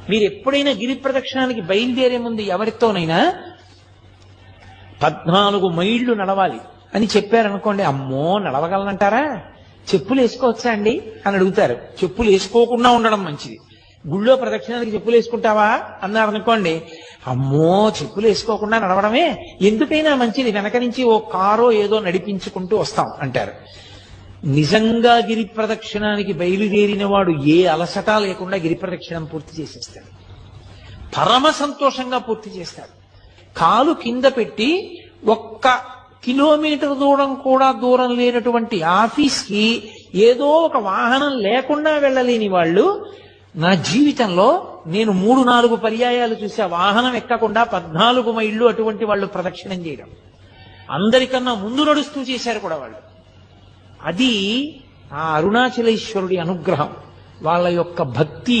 మీరు ఎప్పుడైనా గిరి ప్రదక్షిణానికి బయలుదేరే ముందు ఎవరితోనైనా 14 మైళ్ళు నడవాలి అని చెప్పారనుకోండి, అమ్మో నడవగలనంటారా, చెప్పులు వేసుకోవచ్చా అండి అని అడుగుతారు. చెప్పులు వేసుకోకుండా ఉండడం మంచిది. గుళ్ళో ప్రదక్షిణానికి చెప్పులు వేసుకుంటావా అన్నారనుకోండి, అమ్మో చెప్పులు వేసుకోకుండా నడవడమే ఎందుకైనా మంచిది, వెనక నుంచి ఓ కారో ఏదో నడిపించుకుంటూ వస్తాం అంటారు. నిజంగా గిరి ప్రదక్షిణానికి బయలుదేరిన వాడు ఏ అలసట లేకుండా గిరి ప్రదక్షిణం పూర్తి చేసేస్తాడు. పరమ సంతోషంగా పూర్తి చేస్తాడు. కాలు కింద పెట్టి 1 కిలోమీటర్ దూరం లేనటువంటి ఆఫీస్కి ఏదో ఒక వాహనం లేకుండా వెళ్ళలేని వాళ్ళు, నా జీవితంలో నేను 3-4 పర్యాయాలు చూసా వాహనం ఎక్కకుండా 14 మైళ్ళు అటువంటి వాళ్ళు ప్రదక్షిణం చేయడం. అందరికన్నా ముందు నడుస్తూ చేశారు కూడా వాళ్ళు. అది ఆ అరుణాచలేశ్వరుడి అనుగ్రహం. వాళ్ళ యొక్క భక్తి